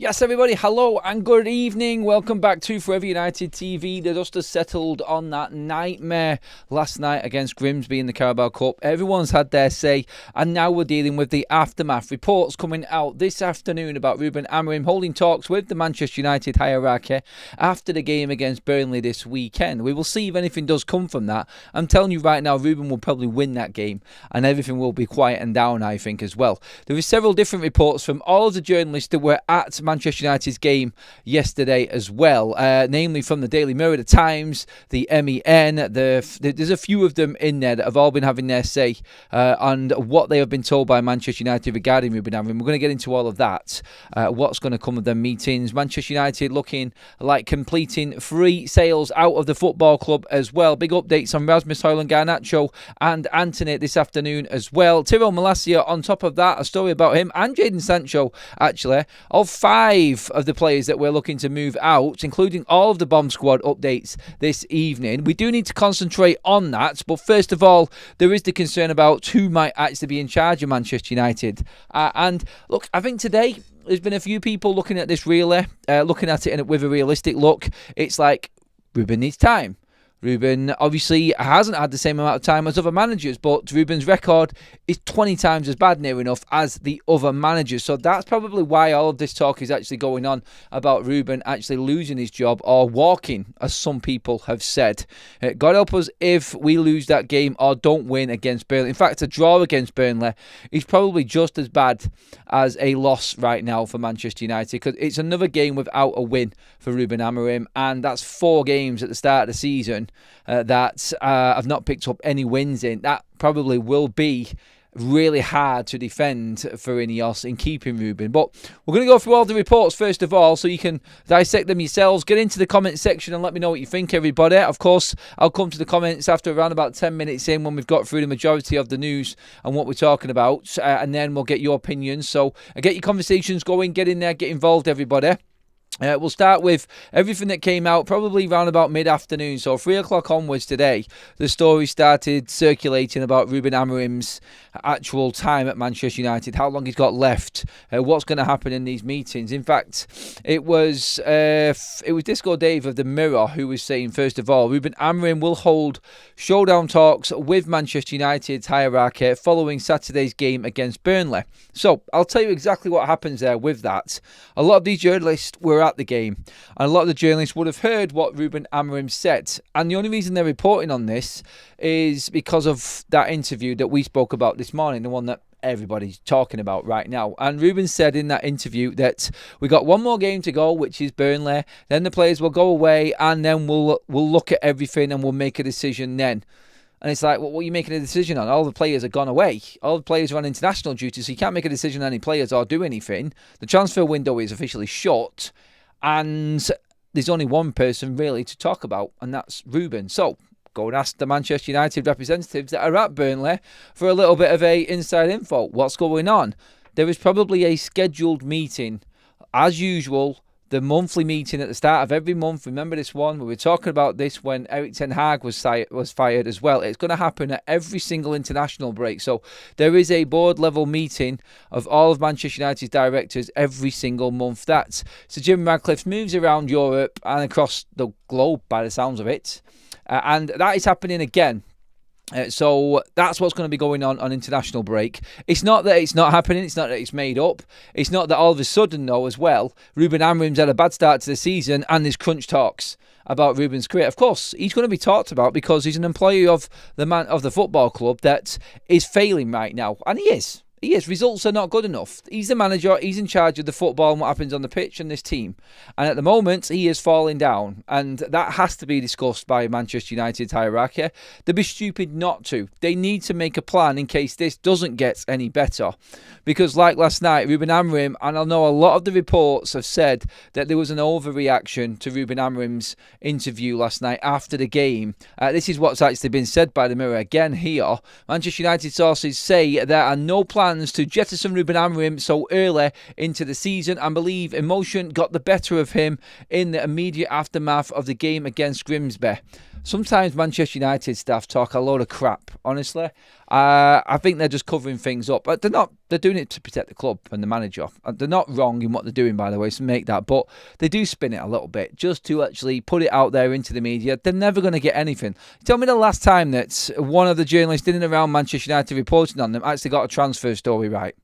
Yes, everybody, hello and good evening. Welcome back to Forever United TV. The dust has settled on that nightmare last night against Grimsby in the Carabao Cup. Everyone's had their say, and now we're dealing with the aftermath. Reports coming out this afternoon about Ruben Amorim holding talks with the Manchester United hierarchy after the game against Burnley this weekend. We will see if anything does come from that. I'm telling you right now, Ruben will probably win that game, and everything will be quietened down, I think, as well. There are several different reports from all of the journalists that were at Manchester United's game yesterday as well, namely from the Daily Mirror, the Times, the MEN. There's a few of them in there that have all been having their say on what they have been told by Manchester United regarding Ruben Amorim. We're going to get into all of that, what's going to come of their meetings. Manchester United looking like completing 3 sales out of the football club as well. Big updates on Rasmus Hojlund, Garnacho and Anthony this afternoon as well. Tyrell Malacia on top of that, a story about him and Jadon Sancho, actually, of 5 of the players that we're looking to move out, including all of the bomb squad updates this evening. We do need to concentrate on that, but first of all, there is the concern about who might actually be in charge of Manchester United. And look, I think today there's been a few people looking at this really, looking at it with a realistic look. It's like, Ruben needs time. Ruben obviously hasn't had the same amount of time as other managers, but Ruben's record is 20 times as bad, near enough, as the other managers. So that's probably why all of this talk is actually going on about Ruben actually losing his job or walking, as some people have said. God help us if we lose that game or don't win against Burnley. In fact, a draw against Burnley is probably just as bad as a loss right now for Manchester United, because it's another game without a win for Ruben Amorim, and that's 4 games at the start of the season that have not picked up any wins in. That probably will be really hard to defend for Ineos in keeping Ruben. But we're going to go through all the reports first of all, so you can dissect them yourselves. Get into the comment section and let me know what you think, everybody. Of course, I'll come to the comments after around about 10 minutes in, when we've got through the majority of the news and what we're talking about, and then we'll get your opinions. So get your conversations going, get in there, get involved, everybody. We'll start with everything that came out probably around about mid-afternoon. So 3 o'clock onwards today, the story started circulating about Ruben Amorim's actual time at Manchester United, how long he's got left, what's going to happen in these meetings. In fact, it was Disco Dave of the Mirror who was saying, first of all, Ruben Amorim will hold showdown talks with Manchester United's hierarchy following Saturday's game against Burnley. So I'll tell you exactly what happens there with that. A lot of these journalists were at the game, and a lot of the journalists would have heard what Ruben Amorim said, and the only reason they're reporting on this is because of that interview that we spoke about this morning, the one that everybody's talking about right now. And Ruben said in that interview that we got one more game to go, which is Burnley, then the players will go away, and then we'll look at everything and we'll make a decision then. And it's like, well, what are you making a decision on? All the players have gone away. All the players are on international duty, so you can't make a decision on any players or do anything. The transfer window is officially shut, and there's only one person really to talk about, and that's Ruben. So go and ask the Manchester United representatives that are at Burnley for a little bit of a inside info. What's going on? There is probably a scheduled meeting, as usual, the monthly meeting at the start of every month. Remember this one? We were talking about this when Erik ten Hag was fired as well. It's going to happen at every single international break. So there is a board level meeting of all of Manchester United's directors every single month. That's Sir Jim Radcliffe's moves around Europe and across the globe by the sounds of it. And that is happening again. So that's what's going to be going on international break. It's not that it's not happening. It's not that it's made up. It's not that all of a sudden, though, as well, Ruben Amorim's had a bad start to the season and there's crunch talks about Ruben's career. Of course, he's going to be talked about because he's an employee of the football club that is failing right now. And he is. He is. Results are not good enough. He's the manager. He's in charge of the football and what happens on the pitch and this team. And at the moment, he is falling down. And that has to be discussed by Manchester United's hierarchy. They'd be stupid not to. They need to make a plan in case this doesn't get any better. Because like last night, Ruben Amorim, and I know a lot of the reports have said that there was an overreaction to Ruben Amorim's interview last night after the game. This is what's actually been said by the Mirror again here. Manchester United sources say there are no plans to jettison Ruben Amorim so early into the season, and believe emotion got the better of him in the immediate aftermath of the game against Grimsby. sometimes Manchester United staff talk a load of crap, honestly. I think they're just covering things up. But they're not. They're doing it to protect the club and the manager. They're not wrong in what they're doing, by the way, so make that. But they do spin it a little bit just to actually put it out there into the media. They're never going to get anything. Tell me the last time that one of the journalists in and around Manchester United reporting on them actually got a transfer story right.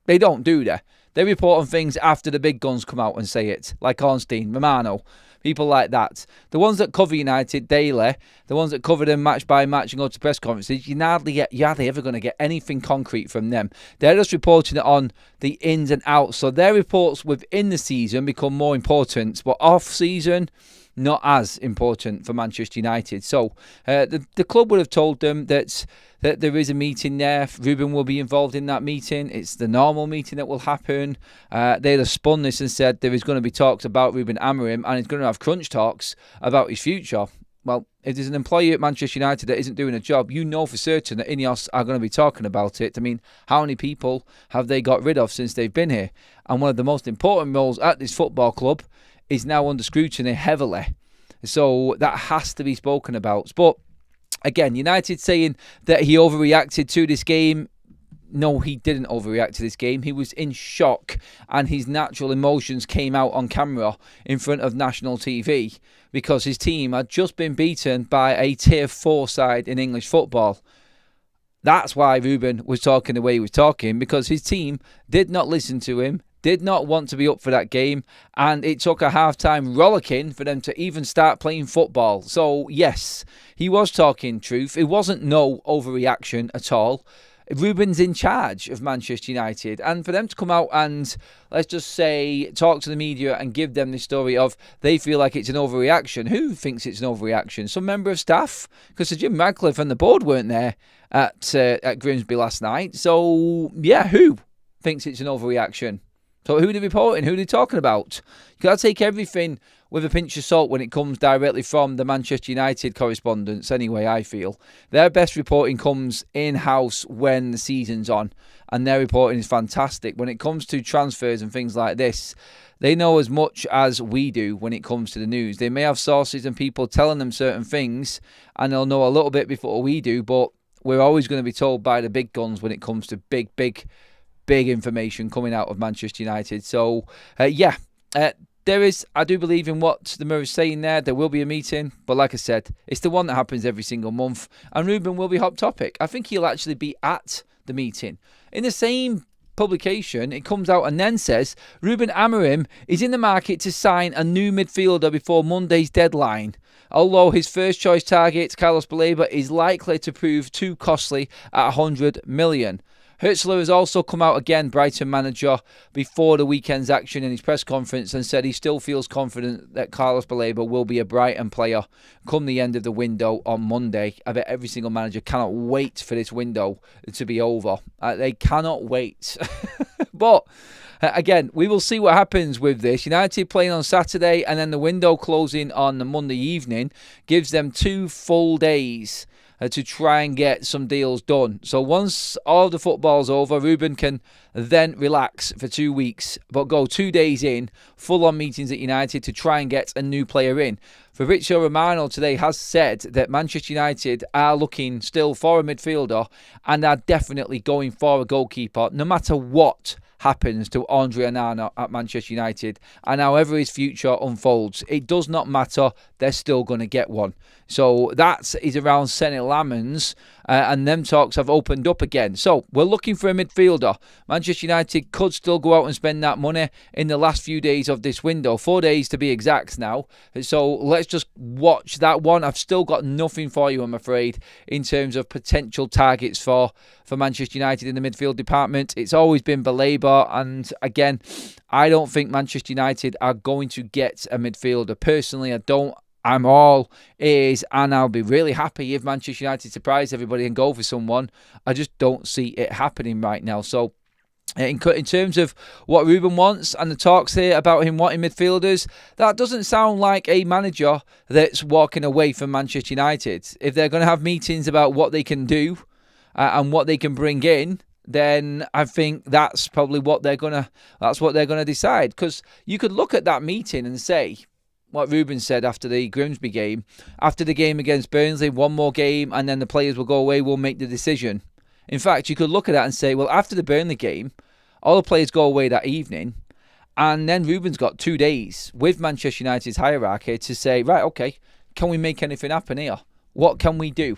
They don't, do they? They report on things after the big guns come out and say it, like Ornstein, Romano, people like that. The ones that cover United daily, the ones that cover them match by match and go to press conferences, you're hardly ever going to get anything concrete from them. They're just reporting it on the ins and outs. So their reports within the season become more important, but off-season, not as important for Manchester United. So the club would have told them that there is a meeting there. Ruben will be involved in that meeting. It's the normal meeting that will happen. They'd have spun this and said there is going to be talks about Ruben Amorim and he's going to have crunch talks about his future. Well, if there's an employee at Manchester United that isn't doing a job, you know for certain that Ineos are going to be talking about it. I mean, how many people have they got rid of since they've been here? And one of the most important roles at this football club is now under scrutiny heavily. So that has to be spoken about. But again, United saying that he overreacted to this game. No, he didn't overreact to this game. He was in shock and his natural emotions came out on camera in front of national TV because his team had just been beaten by a Tier 4 side in English football. That's why Ruben was talking the way he was talking, because his team did not listen to him, did not want to be up for that game, and it took a half-time rollicking for them to even start playing football. So, yes, he was talking truth. It wasn't no overreaction at all. Ruben's in charge of Manchester United, and for them to come out and, let's just say, talk to the media and give them the story of they feel like it's an overreaction. Who thinks it's an overreaction? Some member of staff? Because Sir Jim Radcliffe and the board weren't there at Grimsby last night. So, yeah, who thinks it's an overreaction? So who are they reporting? Who are they talking about? You got to take everything with a pinch of salt when it comes directly from the Manchester United correspondents, anyway, I feel. Their best reporting comes in-house when the season's on, and their reporting is fantastic. When it comes to transfers and things like this, they know as much as we do when it comes to the news. They may have sources and people telling them certain things, and they'll know a little bit before we do, but we're always going to be told by the big guns when it comes to big information coming out of Manchester United. So, there is, I do believe in what the Mirror's saying there. There will be a meeting, but like I said, it's the one that happens every single month, and Ruben will be hot topic. I think he'll actually be at the meeting. In the same publication, it comes out and then says, Ruben Amorim is in the market to sign a new midfielder before Monday's deadline. Although his first choice target, Carlos Baleba, is likely to prove too costly at 100 million. Hertzler has also come out again, Brighton manager, before the weekend's action in his press conference and said he still feels confident that Carlos Baleba will be a Brighton player come the end of the window on Monday. I bet every single manager cannot wait for this window to be over. They cannot wait. But again, we will see what happens with this. United playing on Saturday and then the window closing on the Monday evening gives them 2 full days to try and get some deals done. So once all the football's over, Ruben can then relax for 2 weeks, but go 2 days in, full-on meetings at United to try and get a new player in. Fabrizio Romano today has said that Manchester United are looking still for a midfielder and are definitely going for a goalkeeper, no matter what happens to Andre Onana at Manchester United and however his future unfolds. It does not matter, they're still going to get one. So that is around Senny Lamans, and them talks have opened up again. So we're looking for a midfielder. Manchester United could still go out and spend that money in the last few days of this window. 4 days to be exact now. So let's just watch that one. I've still got nothing for you, I'm afraid, in terms of potential targets for Manchester United in the midfield department. It's always been Baleba, and again, I don't think Manchester United are going to get a midfielder. Personally, I don't. I'm all ears, and I'll be really happy if Manchester United surprise everybody and go for someone. I just don't see it happening right now. So in terms of what Ruben wants and the talks here about him wanting midfielders, that doesn't sound like a manager that's walking away from Manchester United. If they're going to have meetings about what they can do and what they can bring in, then I think that's probably what they're gonna decide. Because you could look at that meeting and say, what Ruben said after the Grimsby game. After the game against Burnley, one more game, and then the players will go away, we'll make the decision. In fact, you could look at that and say, well, after the Burnley game, all the players go away that evening, and then Ruben's got 2 days with Manchester United's hierarchy to say, right, okay, can we make anything happen here? What can we do?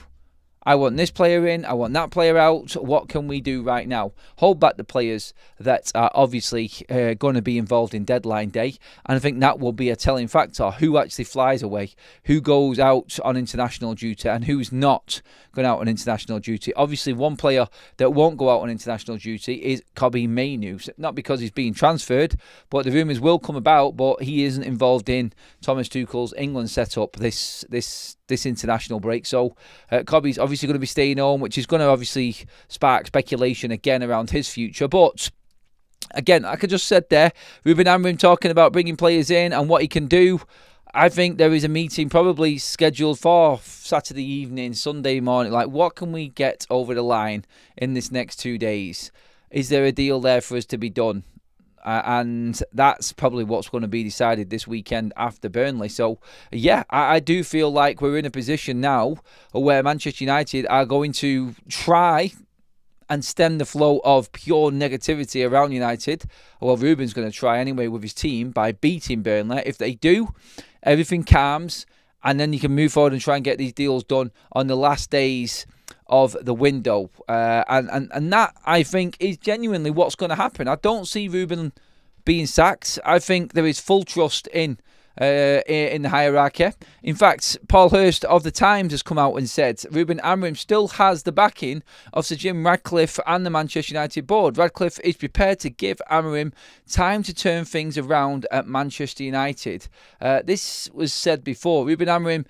I want this player in, I want that player out. What can we do right now? Hold back the players that are obviously going to be involved in deadline day. And I think that will be a telling factor. Who actually flies away? Who goes out on international duty? And who's not going out on international duty? Obviously, one player that won't go out on international duty is Kobbie Mainoo. Not because he's being transferred, but the rumours will come about. But he isn't involved in Thomas Tuchel's England setup this international break. So Kobbie's obviously going to be staying home, which is going to obviously spark speculation again around his future. But again, like I just said there, Ruben Amorim talking about bringing players in and what he can do. I think there is a meeting probably scheduled for Saturday evening, Sunday morning. Like, what can we get over the line in this next 2 days? Is there a deal there for us to be done? And that's probably what's going to be decided this weekend after Burnley. So, yeah, I do feel like we're in a position now where Manchester United are going to try and stem the flow of pure negativity around United. Well, Ruben's going to try anyway with his team by beating Burnley. If they do, everything calms, and then you can move forward and try and get these deals done on the last days of the window. And that, I think, is genuinely what's going to happen. I don't see Ruben being sacked. I think there is full trust in the hierarchy. In fact, Paul Hurst of The Times has come out and said Ruben Amorim still has the backing of Sir Jim Ratcliffe and the Manchester United board. Ratcliffe is prepared to give Amorim time to turn things around at Manchester United. This was said before. Ruben Amorim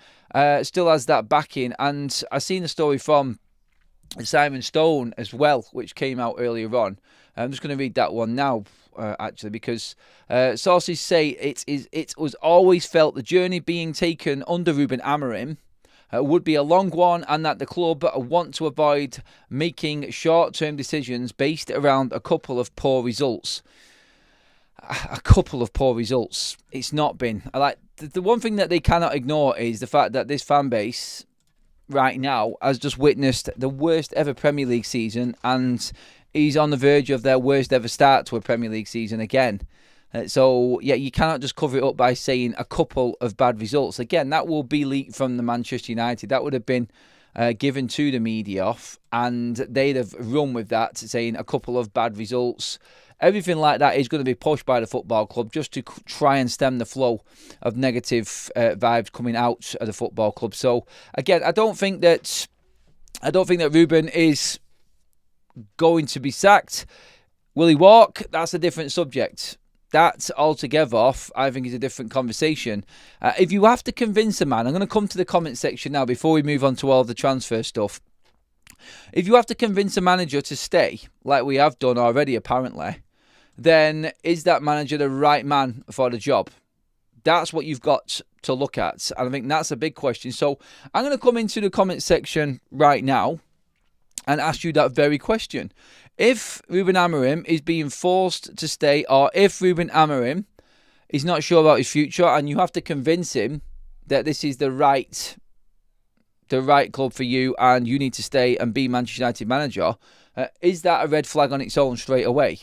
still has that backing, and I've seen a story from Simon Stone as well, which came out earlier on. I'm just going to read that one now, actually, because sources say it was always felt the journey being taken under Ruben Amorim would be a long one, and that the club want to avoid making short-term decisions based around a couple of poor results. A couple of poor results. It's not been. The one thing that they cannot ignore is the fact that this fan base right now has just witnessed the worst ever Premier League season, and he's on the verge of their worst ever start to a Premier League season again. So, yeah, you cannot just cover it up by saying a couple of bad results. Again, that will be leaked from the Manchester United. That would have been given to the media, and they'd have run with that, saying a couple of bad results. Everything like that is going to be pushed by the football club just to try and stem the flow of negative vibes coming out of the football club. So again, I don't think that Ruben is going to be sacked. Will he walk? That's a different subject. That altogether, I think, is a different conversation. If you have to convince a man, I'm going to come to the comment section now before we move on to all the transfer stuff. If you have to convince a manager to stay, like we have done already apparently, then is that manager the right man for the job? That's what you've got to look at. And I think that's a big question. So I'm going to come into the comment section right now and ask you that very question. If Ruben Amorim is being forced to stay, or if Ruben Amorim is not sure about his future and you have to convince him that this is the right club for you and you need to stay and be Manchester United manager, is that a red flag on its own straight away?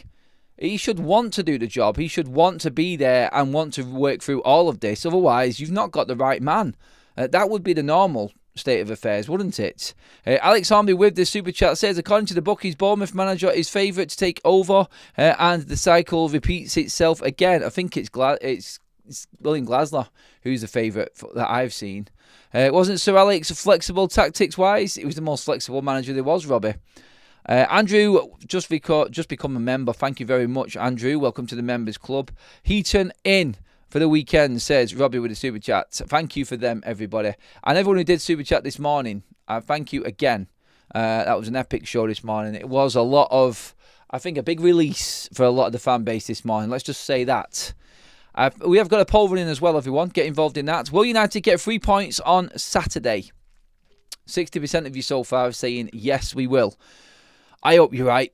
He should want to do the job. He should want to be there and want to work through all of this. Otherwise, you've not got the right man. That would be the normal state of affairs, wouldn't it? Alex Hornby with the super chat says, according to the bookies, Bournemouth manager is favourite to take over, and the cycle repeats itself again. I think it's William Glasner who's the favourite that I've seen. Wasn't Sir Alex flexible tactics-wise? He was the most flexible manager there was, Robbie. Andrew, just become a member. Thank you very much, Andrew. Welcome to the members club. Heaton in for the weekend, says Robbie with a super chat. Thank you for them, everybody. And everyone who did super chat this morning, thank you again. That was an epic show this morning. It was a lot of, I think, a big release for a lot of the fan base this morning. Let's just say that. We have got a poll running as well, everyone. Get involved in that. Will United get 3 points on Saturday? 60% of you so far are saying yes, we will. I hope you're right.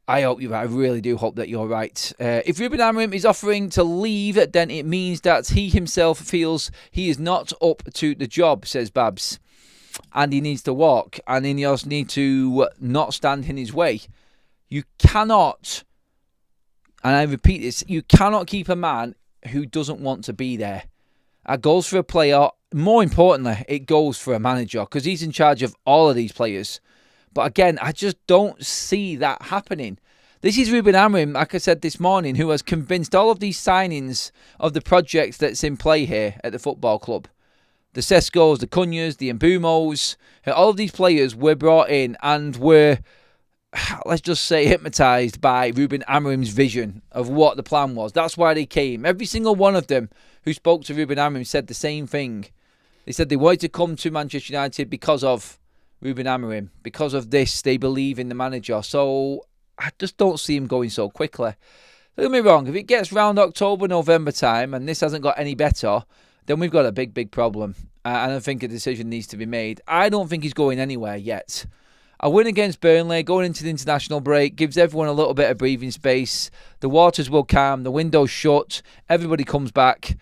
I hope you're right. I really do hope that you're right. If Ruben Amorim is offering to leave, then it means that he himself feels he is not up to the job, says Babs. And he needs to walk. And he also needs to not stand in his way. You cannot, and I repeat this, you cannot keep a man who doesn't want to be there. It goes for a player. More importantly, it goes for a manager because he's in charge of all of these players. But again, I just don't see that happening. This is Ruben Amorim, like I said this morning, who has convinced all of these signings of the project that's in play here at the football club. The Seskos, the Cunhas, the Mbumos, all of these players were brought in and were, let's just say, hypnotised by Ruben Amorim's vision of what the plan was. That's why they came. Every single one of them who spoke to Ruben Amorim said the same thing. They said they wanted to come to Manchester United because of Ruben Amorim. Because of this, they believe in the manager. So I just don't see him going so quickly. Don't get me wrong, if it gets round October, November time and this hasn't got any better, then we've got a big, big problem. And I think a decision needs to be made. I don't think he's going anywhere yet. A win against Burnley, going into the international break, gives everyone a little bit of breathing space. The waters will calm, the window's shut, everybody comes back,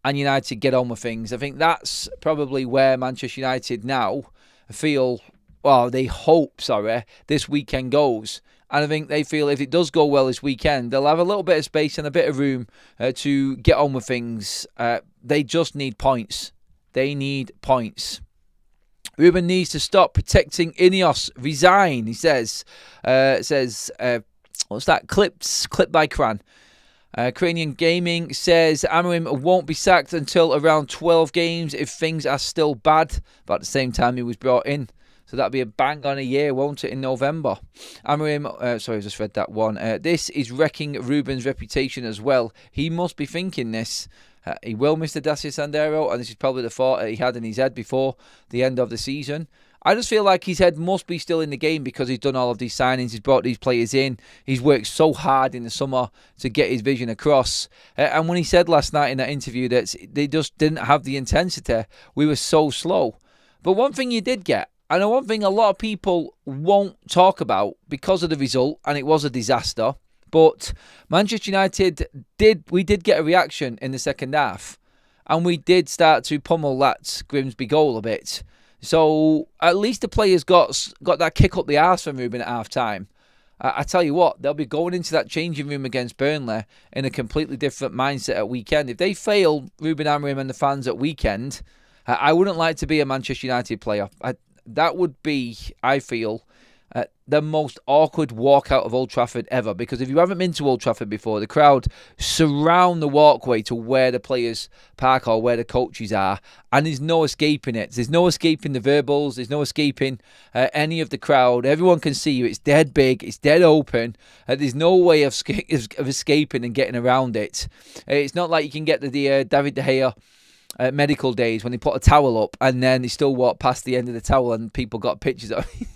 and United get on with things. I think that's probably where Manchester United now feel, well, they hope, this weekend goes. And I think they feel if it does go well this weekend, they'll have a little bit of space and a bit of room to get on with things. They just need points. They need points. Ruben needs to stop protecting Ineos. Resign, he says. What's that? Clipped by Cran. Ukrainian Gaming says Amorim won't be sacked until around 12 games if things are still bad. But at the same time, he was brought in. So that'll be a bang on a year, won't it, in November? Amorim, sorry, I just read that one. This is wrecking Ruben's reputation as well. He must be thinking this. He will miss the Dacia Sandero, and this is probably the thought he had in his head before the end of the season. I just feel like his head must be still in the game because he's done all of these signings, he's brought these players in, he's worked so hard in the summer to get his vision across. And when he said last night in that interview that they just didn't have the intensity, we were so slow. But one thing you did get, and one thing a lot of people won't talk about because of the result, and it was a disaster, but Manchester United we did get a reaction in the second half. And we did start to pummel that Grimsby goal a bit. So at least the players got that kick up the arse from Ruben at half-time. I tell you what, they'll be going into that changing room against Burnley in a completely different mindset at weekend. If they fail Ruben Amorim and the fans at weekend, I wouldn't like to be a Manchester United player. That would be, I feel, the most awkward walk out of Old Trafford ever. Because if you haven't been to Old Trafford before, the crowd surround the walkway to where the players park or where the coaches are, and there's no escaping it. There's no escaping the verbals. There's no escaping any of the crowd. Everyone can see you. It's dead big. It's dead open. There's no way of escaping and getting around it. It's not like you can get the David De Gea medical days when they put a towel up and then they still walk past the end of the towel and people got pictures of it.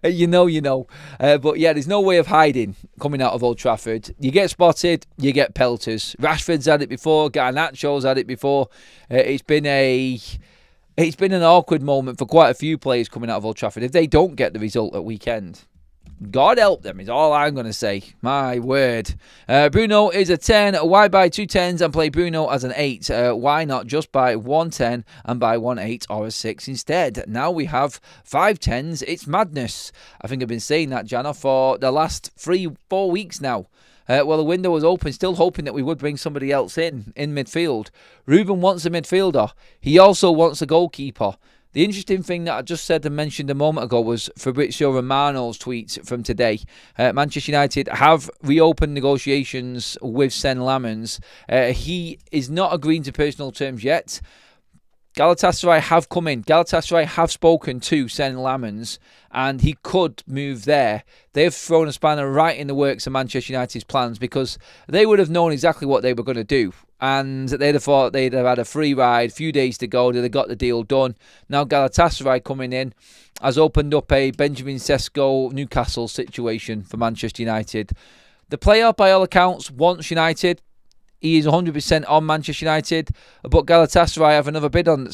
you know. But yeah, there's no way of hiding coming out of Old Trafford. You get spotted, you get pelters. Rashford's had it before, Garnacho's had it before. It's been an awkward moment for quite a few players coming out of Old Trafford if they don't get the result at weekend. God help them is all I'm going to say. My word. Bruno is a 10. Why buy 2 10s and play Bruno as an 8? Why not just buy 1 10 and buy 1 8 or a 6 instead? Now we have 5 10s. It's madness. I think I've been saying that, Jana, for the last 3-4 weeks now. Well, the window was open, still hoping that we would bring somebody else in midfield. Ruben wants a midfielder. He also wants a goalkeeper. The interesting thing that I just said and mentioned a moment ago was Fabrizio Romano's tweet from today. Manchester United have reopened negotiations with Sen Lammens. He is not agreeing to personal terms yet. Galatasaray have come in. Galatasaray have spoken to Sen Lammens and he could move there. They've thrown a spanner right in the works of Manchester United's plans because they would have known exactly what they were going to do. And they'd have thought they'd have had a free ride, few days to go, they'd have got the deal done. Now Galatasaray coming in has opened up a Benjamin Sesko Newcastle situation for Manchester United. The player, by all accounts, wants United. He is 100% on Manchester United, but Galatasaray have another bid on...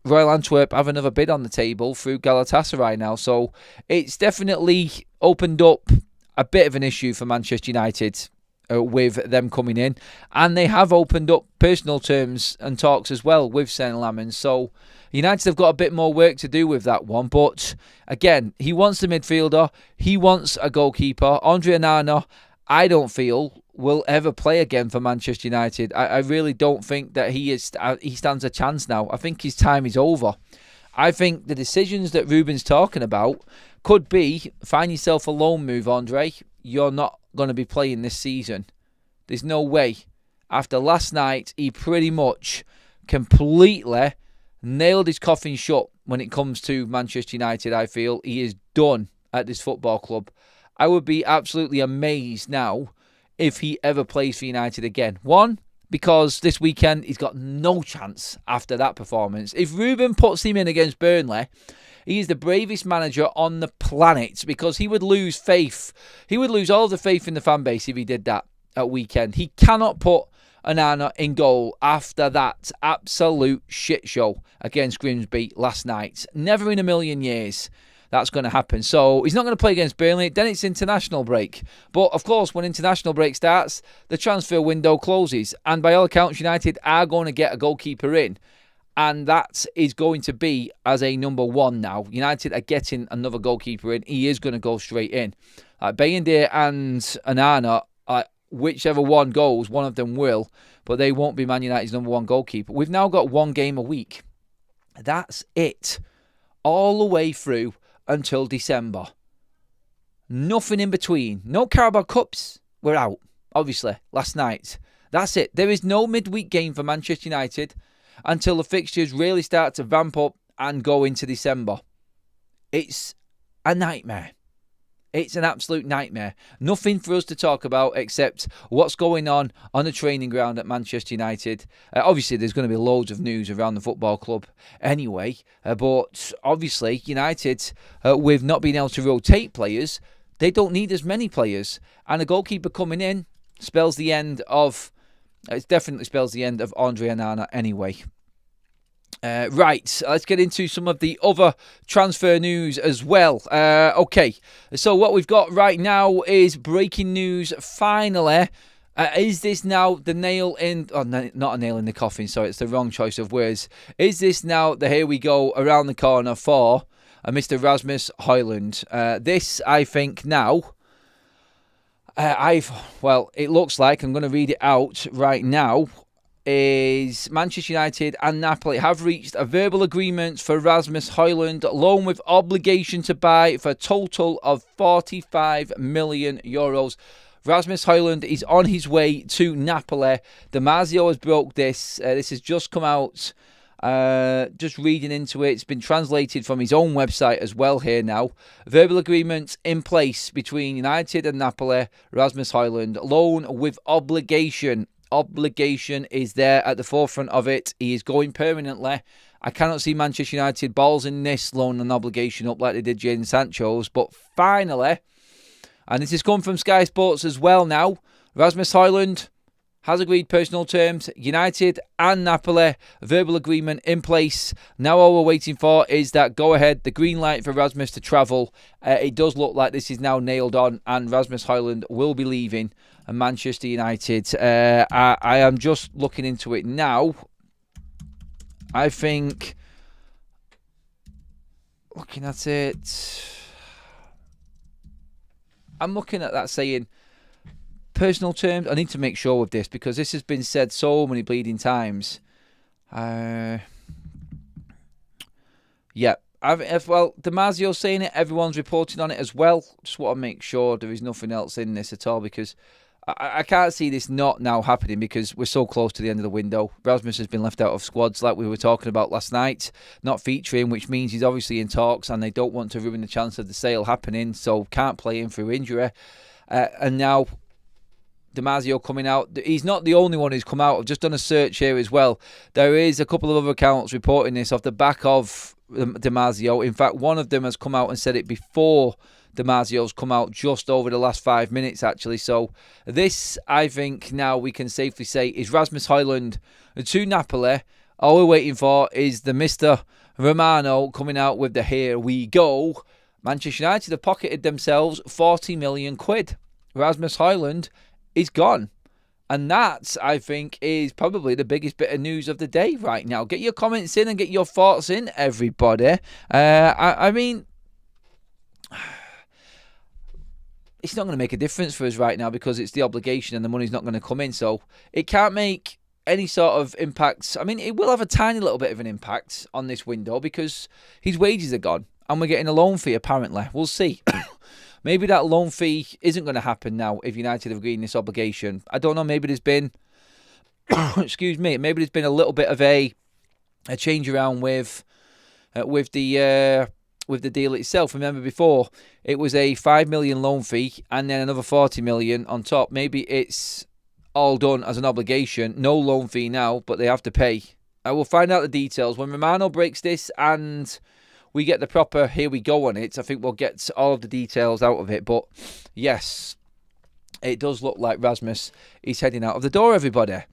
Royal Antwerp have another bid on the table through Galatasaray now. So it's definitely opened up a bit of an issue for Manchester United with them coming in. And they have opened up personal terms and talks as well with Saint Lamens. So United have got a bit more work to do with that one. But again, he wants the midfielder. He wants a goalkeeper. Andre Onana, I don't feel, will ever play again for Manchester United. I really don't think that he stands a chance now. I think his time is over. I think the decisions that Ruben's talking about could be, find yourself a loan move, Andre. You're not going to be playing this season. There's no way. After last night, he pretty much completely nailed his coffin shut when it comes to Manchester United, I feel. He is done at this football club. I would be absolutely amazed now if he ever plays for United again. One, because this weekend he's got no chance after that performance. If Ruben puts him in against Burnley, he is the bravest manager on the planet, because he would lose faith. He would lose all the faith in the fan base if he did that at weekend. He cannot put Onana in goal after that absolute shit show against Grimsby last night. Never in a million years that's going to happen. So he's not going to play against Burnley. Then it's international break. But of course, when international break starts, the transfer window closes. And by all accounts, United are going to get a goalkeeper in. And that is going to be as a number one now. United are getting another goalkeeper in. He is going to go straight in. Bayindir and Onana, whichever one goes, one of them will. But they won't be Man United's number one goalkeeper. We've now got one game a week. That's it. All the way through until December. Nothing in between. No Carabao Cups. We're out, obviously, last night. That's it. There is no midweek game for Manchester United until the fixtures really start to ramp up and go into December. It's a nightmare. It's an absolute nightmare. Nothing for us to talk about except what's going on the training ground at Manchester United. Obviously, there's going to be loads of news around the football club anyway. But obviously, United, with not being able to rotate players, they don't need as many players. And a goalkeeper coming in spells the end of... It definitely spells the end of Andre Onana anyway. Right, let's get into some of the other transfer news as well. Okay, so what we've got right now is breaking news. Finally, is this now the nail in... Oh, no, not a nail in the coffin, sorry, it's the wrong choice of words. Is this now the here we go around the corner for Mr Rasmus Hojlund? This, I think, now... it looks like, I'm going to read it out right now, is Manchester United and Napoli have reached a verbal agreement for Rasmus Hojlund, loan with obligation to buy for a total of €45 million. Rasmus Hojlund is on his way to Napoli. Damasio has broke this. This has just come out. Just reading into it. It's been translated from his own website as well here now. Verbal agreement in place between United and Napoli. Rasmus Hojlund, loan with obligation. Obligation is there at the forefront of it. He is going permanently. I cannot see Manchester United balls in this loan and obligation up like they did Jadon Sancho's. But finally, and this has come from Sky Sports as well now, Rasmus Hojlund has agreed personal terms. United and Napoli, verbal agreement in place. Now all we're waiting for is that go-ahead, the green light for Rasmus to travel. It does look like this is now nailed on, and Rasmus Hojlund will be leaving Manchester United. I am just looking into it now. I think, looking at it, I'm looking at that saying, personal terms. I need to make sure with this because this has been said so many bleeding times. Yeah. Well, Damasio's saying it. Everyone's reporting on it as well. Just want to make sure there is nothing else in this at all because I can't see this not now happening because we're so close to the end of the window. Rasmus has been left out of squads like we were talking about last night, not featuring, which means he's obviously in talks and they don't want to ruin the chance of the sale happening, so can't play him through injury. And now Damasio coming out. He's not the only one who's come out. I've just done a search here as well. There is a couple of other accounts reporting this off the back of Damasio. In fact, one of them has come out and said it before Damasio's come out, just over the last 5 minutes actually. So this, I think now we can safely say, is Rasmus Hojlund to Napoli. All we're waiting for is the Mr. Romano coming out with the here we go. Manchester United have pocketed themselves 40 million quid. Rasmus Hojlund is gone. And that, I think, is probably the biggest bit of news of the day right now. Get your comments in and get your thoughts in, everybody. I mean, it's not going to make a difference for us right now because it's the obligation and the money's not going to come in. So it can't make any sort of impacts. I mean, it will have a tiny little bit of an impact on this window because his wages are gone and we're getting a loan fee, apparently. We'll see. Maybe that loan fee isn't going to happen now if United have agreed this obligation. I don't know. Maybe there's been, excuse me, maybe there's been a little bit of a change around with the deal itself. Remember before, it was a 5 million loan fee and then another 40 million on top. Maybe it's all done as an obligation. No loan fee now, but they have to pay. I will find out the details. When Romano breaks this and we get the proper here we go on it, I think we'll get all of the details out of it. But yes, it does look like Rasmus is heading out of the door, everybody.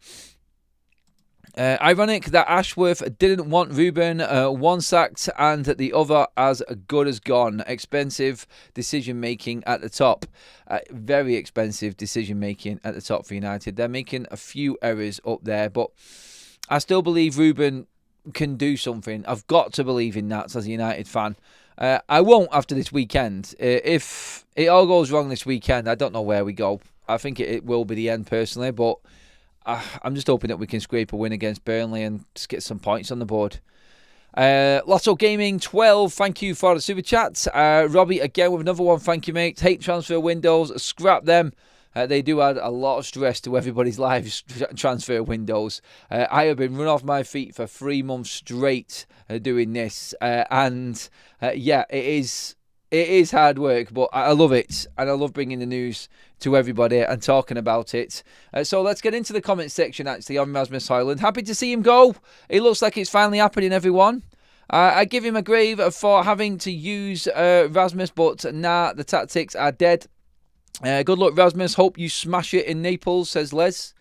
Ironic that Ashworth didn't want Ruben, one sacked and the other as good as gone. Expensive decision making at the top. Very expensive decision making at the top for United. They're making a few errors up there, but I still believe Ruben can do something. I've got to believe in that as a United fan. I won't after this weekend. If it all goes wrong this weekend, I don't know where we go. I think it will be the end personally, but I'm just hoping that we can scrape a win against Burnley and just get some points on the board. Lotto Gaming 12, thank you for the super chat. Robbie again with another one, thank you mate. Hate transfer windows, scrap them. They do add a lot of stress to everybody's lives, transfer windows. I have been run off my feet for 3 months straight doing this. Yeah, it is hard work, but I love it. And I love bringing the news to everybody and talking about it. So let's get into the comment section, actually, on Rasmus Hojlund. Happy to see him go. It looks like it's finally happening, everyone. I give him a grave for having to use Rasmus, but nah, the tactics are dead. Good luck, Rasmus. Hope you smash it in Naples, says Les.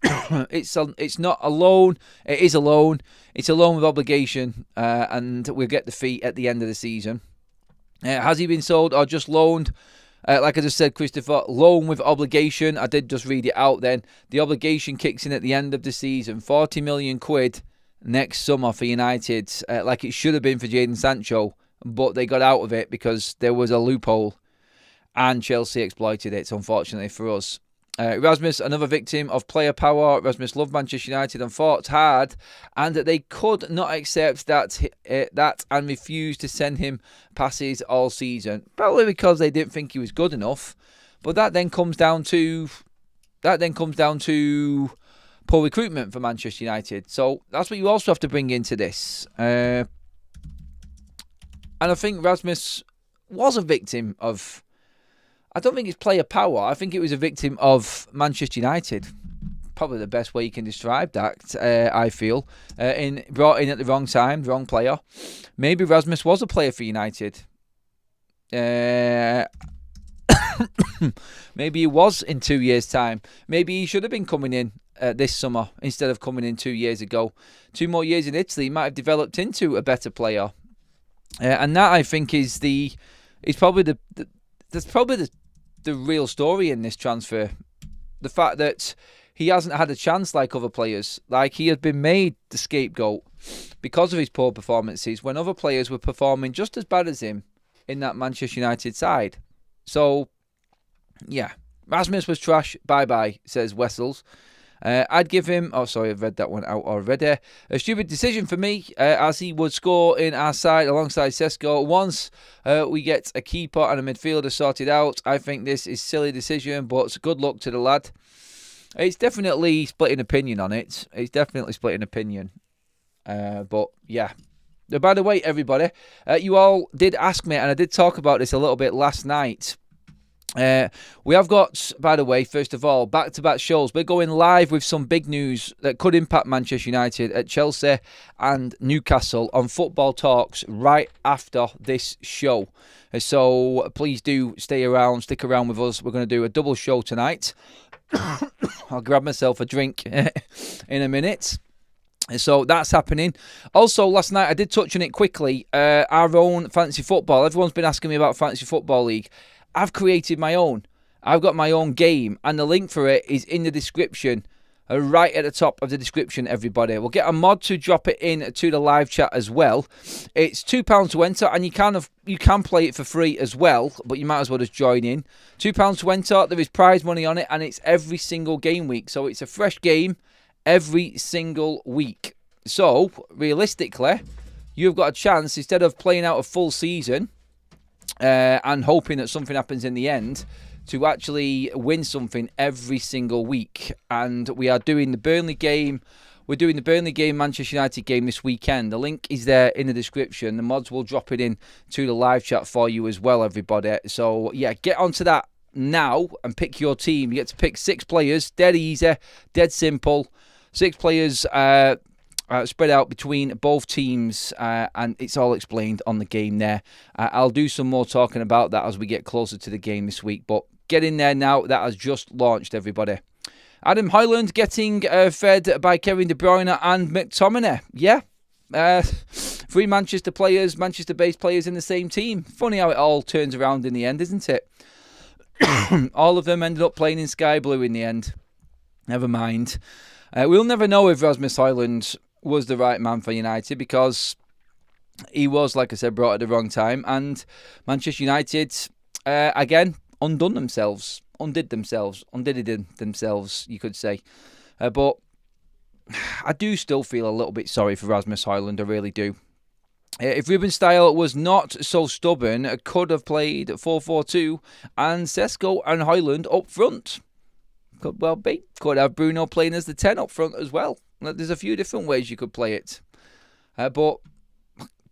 It's not a loan. It is a loan. It's a loan with obligation, and we'll get the fee at the end of the season. Has he been sold or just loaned? Like I just said, Christopher, loan with obligation. I did just read it out then. The obligation kicks in at the end of the season. 40 million quid next summer for United, like it should have been for Jadon Sancho, but they got out of it because there was a loophole. And Chelsea exploited it, unfortunately, for us. Rasmus, another victim of player power. Rasmus loved Manchester United and fought hard, and they could not accept that and refused to send him passes all season. Probably because they didn't think he was good enough. But that then comes down to poor recruitment for Manchester United. So that's what you also have to bring into this. And I think Rasmus was a victim of, I don't think it's player power. I think it was a victim of Manchester United. Probably the best way you can describe that, I feel. Brought in at the wrong time, the wrong player. Maybe Rasmus was a player for United. Maybe he was in 2 years' time. Maybe he should have been coming in this summer instead of coming in 2 years ago. 2 more years in Italy, he might have developed into a better player. And that, I think, is probably the real story in this transfer. The fact that he hasn't had a chance like other players. Like, he has been made the scapegoat because of his poor performances when other players were performing just as bad as him in that Manchester United side. So, yeah. Rasmus was trash. Bye-bye, says Wessels. I'd give him... Oh, sorry, I've read that one out already. A stupid decision for me, as he would score in our side alongside Sesko. Once we get a keeper and a midfielder sorted out, I think this is a silly decision, but good luck to the lad. It's definitely splitting opinion on it. But, yeah. By the way, everybody, you all did ask me, and I did talk about this a little bit last night. We have got, by the way, first of all, back-to-back shows. We're going live with some big news that could impact Manchester United at Chelsea and Newcastle on Football Talks right after this show. So please do stick around with us. We're going to do a double show tonight. I'll grab myself a drink in a minute. So that's happening. Also, last night I did touch on it quickly. Our own fantasy football. Everyone's been asking me about fantasy football league. I've created my own. I've got my own game, and the link for it is in the description, right at the top of the description, everybody. We'll get a mod to drop it in to the live chat as well. It's £2 to enter, and you can play it for free as well, but you might as well just join in. £2 to enter. There is prize money on it, and it's every single game week. So it's a fresh game every single week. So, realistically, you've got a chance, instead of playing out a full season and hoping that something happens in the end, to actually win something every single week. And we are doing the Burnley game. We're doing the Burnley game, Manchester United game this weekend. The link is there in the description. The mods will drop it in to the live chat for you as well, everybody. So, yeah, get onto that now and pick your team. You get to pick 6 players. Dead easy, dead simple. 6 players spread out between both teams, and it's all explained on the game there. I'll do some more talking about that as we get closer to the game this week, but get in there now. That has just launched, everybody. Adam Hojlund getting fed by Kevin De Bruyne and McTominay. Yeah, 3 Manchester players, Manchester-based players in the same team. Funny how it all turns around in the end, isn't it? All of them ended up playing in Sky Blue in the end. Never mind. We'll never know if Rasmus Hojlund was the right man for United, because he was, like I said, brought at the wrong time. And Manchester United, again, undid themselves, you could say. But I do still feel a little bit sorry for Rasmus Hojlund, I really do. If Ruben Style was not so stubborn, could have played 4-4-2 and Sesko and Hojlund up front. Could well be. Could have Bruno playing as the 10 up front as well. There's a few different ways you could play it. But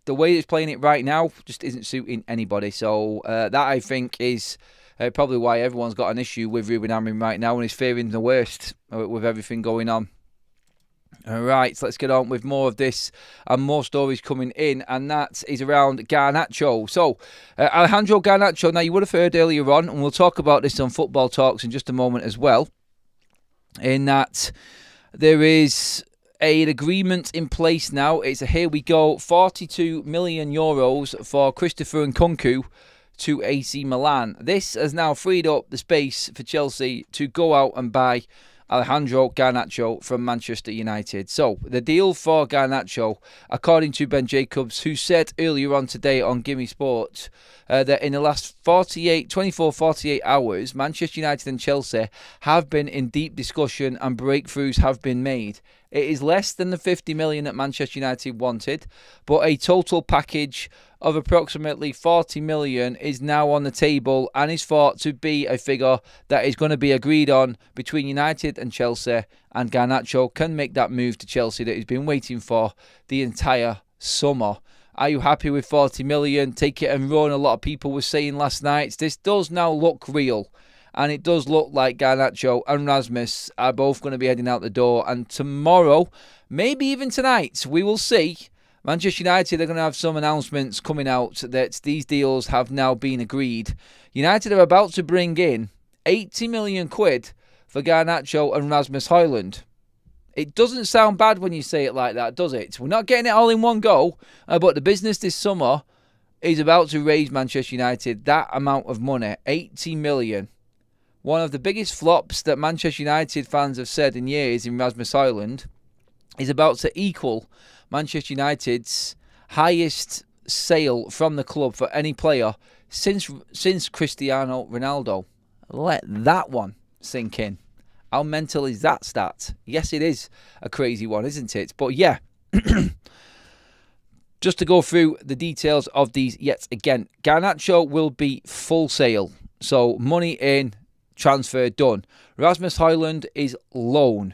the way it's playing it right now just isn't suiting anybody. So that, I think, is probably why everyone's got an issue with Ruben Amorim right now and is fearing the worst with everything going on. All right, so let's get on with more of this and more stories coming in, and that is around Garnacho. So, Alejandro Garnacho, now you would have heard earlier on, and we'll talk about this on Football Talks in just a moment as well, in that there is an agreement in place now. It's a here we go, €42 million for Christopher Nkunku to AC Milan. This has now freed up the space for Chelsea to go out and buy Alejandro Garnacho from Manchester United. So, the deal for Garnacho, according to Ben Jacobs, who said earlier on today on Gimme Sport, that in the last 24-48 hours, Manchester United and Chelsea have been in deep discussion and breakthroughs have been made. It is less than the 50 million that Manchester United wanted, but a total package of approximately 40 million is now on the table and is thought to be a figure that is going to be agreed on between United and Chelsea, and Garnacho can make that move to Chelsea that he's been waiting for the entire summer. Are you happy with 40 million? Take it and run. A lot of people were saying last night, this does now look real. And it does look like Garnacho and Rasmus are both going to be heading out the door. And tomorrow, maybe even tonight, we will see. Manchester United are going to have some announcements coming out that these deals have now been agreed. United are about to bring in 80 million quid for Garnacho and Rasmus Hojlund. It doesn't sound bad when you say it like that, does it? We're not getting it all in one go, but the business this summer is about to raise Manchester United that amount of money, 80 million. One of the biggest flops that Manchester United fans have said in years in Rasmus Hojlund is about to equal Manchester United's highest sale from the club for any player since Cristiano Ronaldo. Let that one sink in. How mental is that stat? Yes, it is a crazy one, isn't it? But yeah, just to go through the details of these yet again. Garnacho will be full sale. So money in, transfer done. Rasmus Hojlund is loan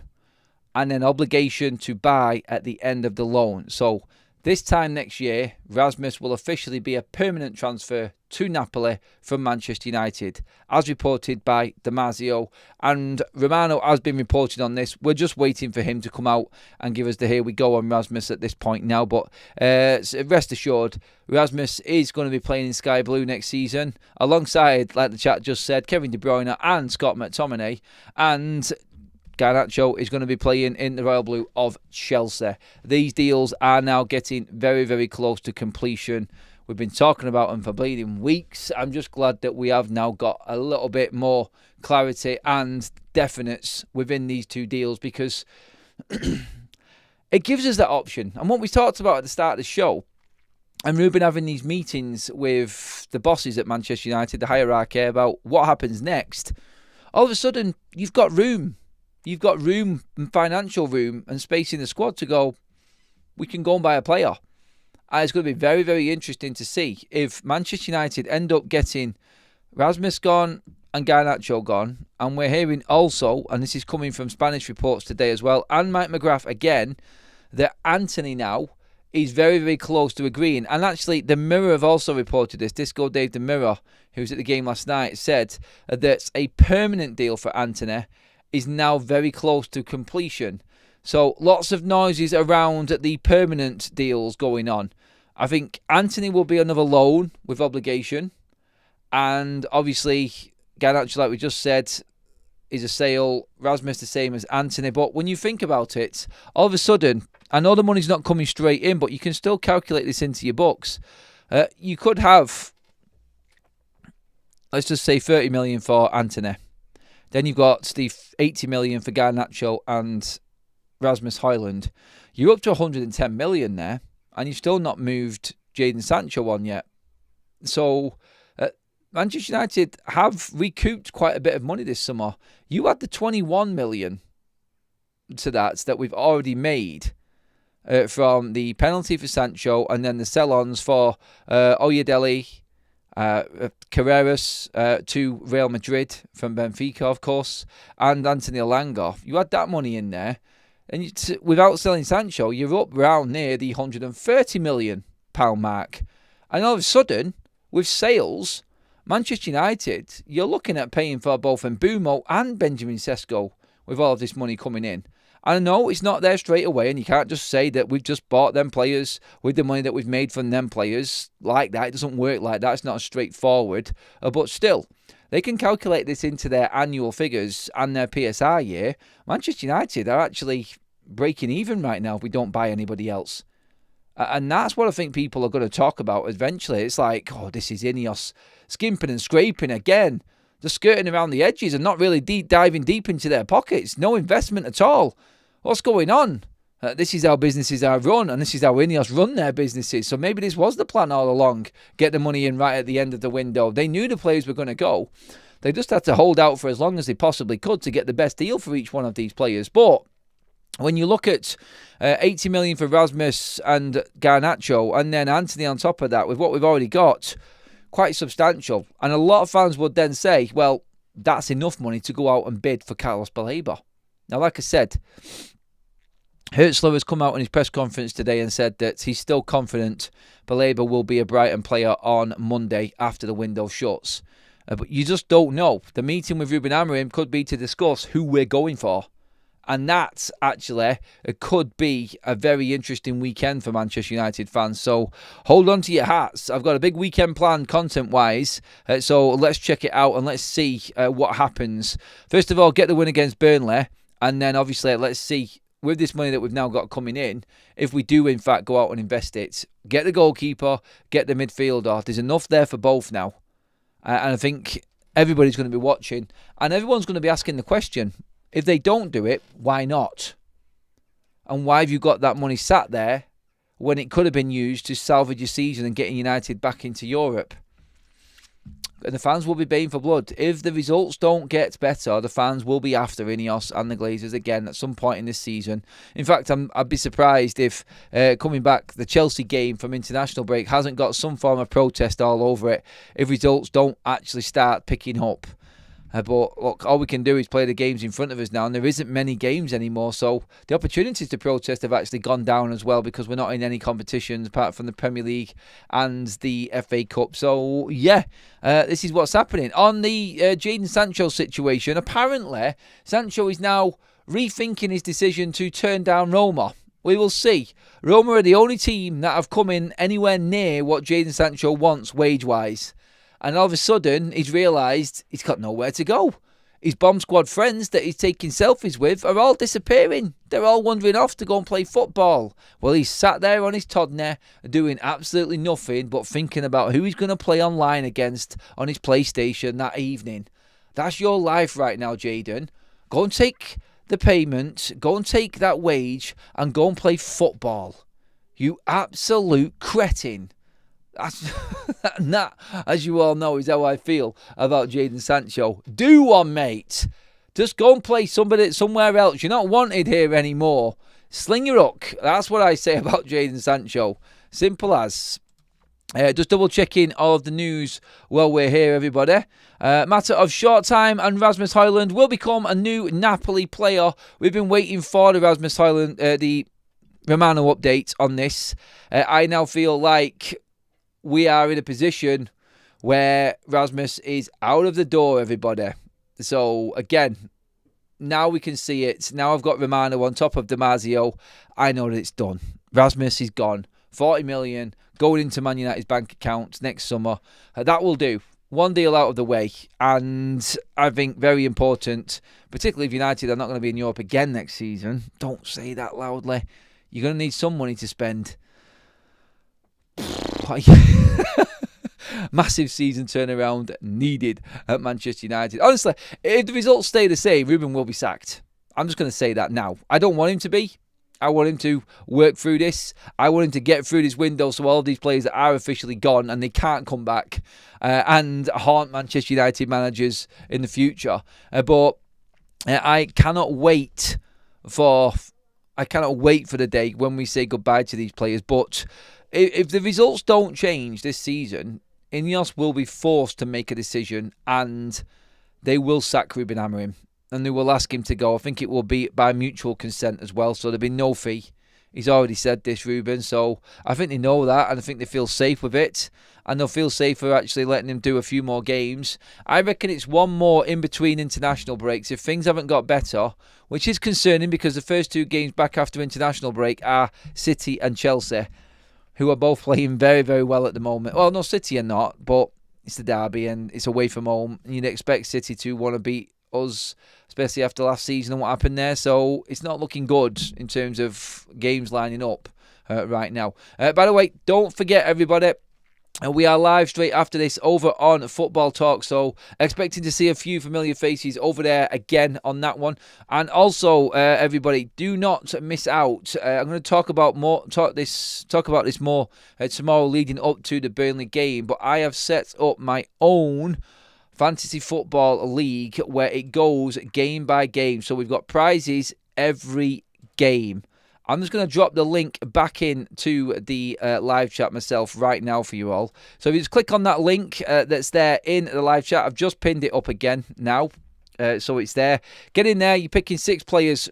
and an obligation to buy at the end of the loan. So this time next year, Rasmus will officially be a permanent transfer to Napoli from Manchester United, as reported by Damasio. And Romano has been reported on this. We're just waiting for him to come out and give us the here we go on Rasmus at this point now. But rest assured, Rasmus is going to be playing in Sky Blue next season, alongside, like the chat just said, Kevin De Bruyne and Scott McTominay. And Garnacho is going to be playing in the Royal Blue of Chelsea. These deals are now getting very, very close to completion. We've been talking about them for bleeding weeks. I'm just glad that we have now got a little bit more clarity and definites within these two deals, because it gives us that option. And what we talked about at the start of the show, and Ruben having these meetings with the bosses at Manchester United, the hierarchy, about what happens next, all of a sudden you've got room. You've got room, financial room and space in the squad to go, we can go and buy a player. And it's going to be very, very interesting to see if Manchester United end up getting Rasmus gone and Garnacho gone. And we're hearing also, and this is coming from Spanish reports today as well, and Mike McGrath again, that Antony now is very, very close to agreeing. And actually, the Mirror have also reported this. Disco Dave the Mirror, who was at the game last night, said that a permanent deal for Antony is now very close to completion. So lots of noises around the permanent deals going on. I think Antony will be another loan with obligation. And obviously, Garnacho, like we just said, is a sale. Rasmus the same as Antony. But when you think about it, all of a sudden, I know the money's not coming straight in, but you can still calculate this into your books. You could have, let's just say 30 million for Antony. Then you've got the 80 million for Garnacho and Rasmus Hojlund. You're up to 110 million there, and you've still not moved Jadon Sancho on yet. So Manchester United have recouped quite a bit of money this summer. You add the 21 million to that we've already made from the penalty for Sancho, and then the sell-ons for Oyedele, Carreras to Real Madrid from Benfica, of course, and Anthony Elanga. You add that money in there, and without selling Sancho, you're up around near the £130 million mark. And all of a sudden, with sales, Manchester United, you're looking at paying for both Mbeumo and Benjamin Sesko with all of this money coming in. I know it's not there straight away, and you can't just say that we've just bought them players with the money that we've made from them players like that. It doesn't work like that. It's not as straightforward. But still, they can calculate this into their annual figures and their PSR year. Manchester United are actually breaking even right now if we don't buy anybody else. And that's what I think people are going to talk about eventually. It's like, oh, this is Ineos skimping and scraping again. Just skirting around the edges and not really diving deep into their pockets. No investment at all. What's going on? This is how businesses are run, and this is how Ineos run their businesses. So maybe this was the plan all along. Get the money in right at the end of the window. They knew the players were going to go. They just had to hold out for as long as they possibly could to get the best deal for each one of these players. But when you look at 80 million for Rasmus and Garnacho, and then Antony on top of that, with what we've already got, quite substantial. And a lot of fans would then say, well, that's enough money to go out and bid for Carlos Baleba. Now, like I said, Hertzler has come out in his press conference today and said that he's still confident Baleba will be a Brighton player on Monday after the window shuts. But you just don't know. The meeting with Ruben Amorim could be to discuss who we're going for. And that, actually, could be a very interesting weekend for Manchester United fans. So hold on to your hats. I've got a big weekend planned content-wise. So let's check it out and let's see what happens. First of all, get the win against Burnley. And then, obviously, let's see, with this money that we've now got coming in, if we do, in fact, go out and invest it. Get the goalkeeper, get the midfielder. There's enough there for both now. And I think everybody's going to be watching. And everyone's going to be asking the question, if they don't do it, why not? And why have you got that money sat there when it could have been used to salvage your season and getting United back into Europe? And the fans will be baying for blood. If the results don't get better, the fans will be after Ineos and the Glazers again at some point in this season. In fact, I'd be surprised if coming back, the Chelsea game from international break hasn't got some form of protest all over it if results don't actually start picking up. But look, all we can do is play the games in front of us now, and there isn't many games anymore, so the opportunities to protest have actually gone down as well because we're not in any competitions apart from the Premier League and the FA Cup. So yeah, this is what's happening. On the Jadon Sancho situation, apparently Sancho is now rethinking his decision to turn down Roma. We will see. Roma are the only team that have come in anywhere near what Jadon Sancho wants wage-wise. And all of a sudden, he's realised he's got nowhere to go. his bomb squad friends that he's taking selfies with are all disappearing. They're all wandering off to go and play football. Well, he's sat there on his Todner doing absolutely nothing but thinking about who he's going to play online against on his PlayStation that evening. That's your life right now, Jaden. Go and take the payment, go and take that wage, and go and play football. You absolute cretin. That, as you all know, is how I feel about Jadon Sancho. Do one, mate. Just go and play somewhere else. You're not wanted here anymore. Sling your hook. That's what I say about Jadon Sancho. Simple as. Just double checking all of the news while we're here, everybody. Matter of short time, and Rasmus Hojlund will become a new Napoli player. We've been waiting for the Rasmus Hojlund, the Romano update on this. I now feel like we are in a position where Rasmus is out of the door, everybody. So, again, now we can see it. Now I've got Romano on top of Damasio. I know that it's done. Rasmus is gone. 40 million going into Man United's bank account next summer. That will do. One deal out of the way. And I think very important, particularly if United are not going to be in Europe again next season. Don't say that loudly. You're going to need some money to spend. Massive season turnaround needed at Manchester United. Honestly, if the results stay the same, Ruben will be sacked. I'm just going to say that now. I don't want him to be. I want him to work through this. I want him to get through this window so all of these players that are officially gone and they can't come back and haunt Manchester United managers in the future. But I cannot wait for the day when we say goodbye to these players. But if the results don't change this season, Ineos will be forced to make a decision and they will sack Ruben Amorim and they will ask him to go. I think it will be by mutual consent as well, so there'll be no fee. He's already said this, Ruben, so I think they know that and I think they feel safe with it and they'll feel safer actually letting him do a few more games. I reckon it's one more in between international breaks if things haven't got better, which is concerning because the first two games back after international break are City and Chelsea, who are both playing very, very well at the moment. Well, no, City are not, but it's the derby and it's away from home. And you'd expect City to want to beat us, especially after last season and what happened there. So it's not looking good in terms of games lining up right now. By the way, don't forget, everybody, we are live straight after this over on Football Talk, so expecting to see a few familiar faces over there again on that one. And also, everybody, do not miss out. I'm going to talk about this more tomorrow, leading up to the Burnley game. But I have set up my own fantasy football league where it goes game by game. So we've got prizes every game. I'm just going to drop the link back into the live chat myself right now for you all. So if you just click on that link that's there in the live chat, I've just pinned it up again now. So it's there. Get in there. You're picking 6 players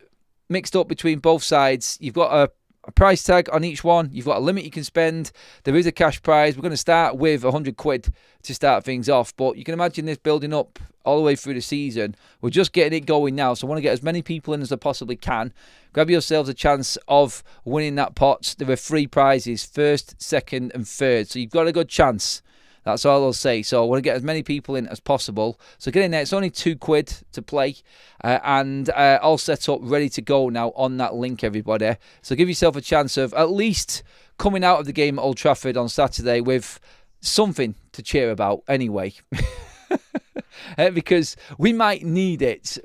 mixed up between both sides. You've got a price tag on each one. You've got a limit you can spend. There is a cash prize. We're going to start with 100 quid to start things off. But you can imagine this building up all the way through the season. We're just getting it going now. So I want to get as many people in as I possibly can. Grab yourselves a chance of winning that pot. There are 3 prizes, first, second and third. So you've got a good chance. That's all I'll say. So I want to get as many people in as possible. So get in there. It's only 2 quid to play. And all set up, ready to go now on that link, everybody. So give yourself a chance of at least coming out of the game at Old Trafford on Saturday with something to cheer about anyway. Because we might need it.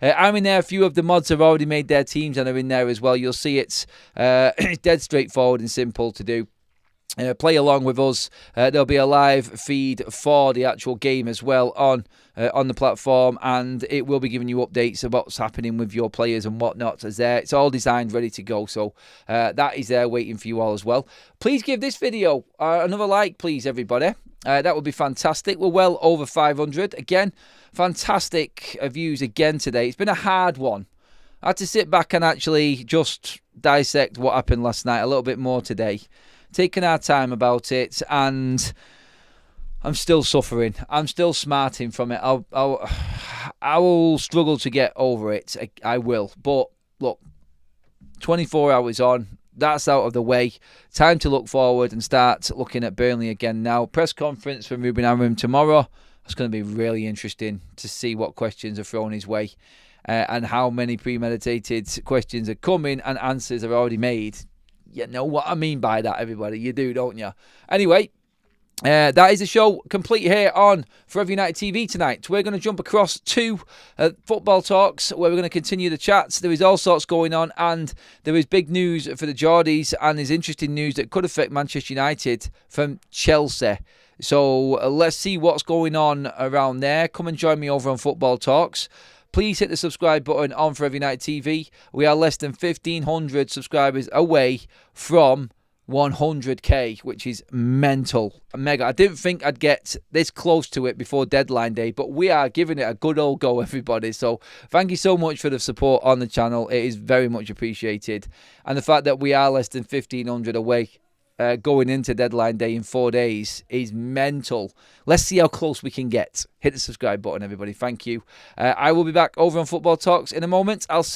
I'm in there. A few of the mods have already made their teams and are in there as well. You'll see it's dead straightforward and simple to do. Play along with us. There'll be a live feed for the actual game as well on the platform, and it will be giving you updates about what's happening with your players and whatnot. As there, it's all designed, ready to go. So that is there waiting for you all as well. Please give this video another like, please, everybody. That would be fantastic. We're well over 500 again. Fantastic views again today. It's been a hard one. I had to sit back and actually just dissect what happened last night a little bit more today. Taking our time about it, and I'm still suffering. I'm still smarting from it. I will struggle to get over it. I will. But look, 24 hours on, that's out of the way. Time to look forward and start looking at Burnley again now. Press conference from Ruben Amorim tomorrow. It's going to be really interesting to see what questions are thrown his way and how many premeditated questions are coming and answers are already made. You know what I mean by that, everybody. You do, don't you? Anyway, that is the show complete here on Forever United TV tonight. We're going to jump across to football talks where we're going to continue the chats. There is all sorts going on, and there is big news for the Geordies, and there's interesting news that could affect Manchester United from Chelsea. So let's see what's going on around there. Come and join me over on Football Talks. Please hit the subscribe button on Forever United TV. We are less than 1,500 subscribers away from 100k, which is mental, mega. I didn't think I'd get this close to it before deadline day, but we are giving it a good old go, everybody. So thank you so much for the support on the channel. It is very much appreciated, and the fact that we are less than 1,500 away going into deadline day in 4 days is mental. Let's see how close we can get. Hit the subscribe button, everybody. Thank you. I will be back over on Football Talks in a moment. I'll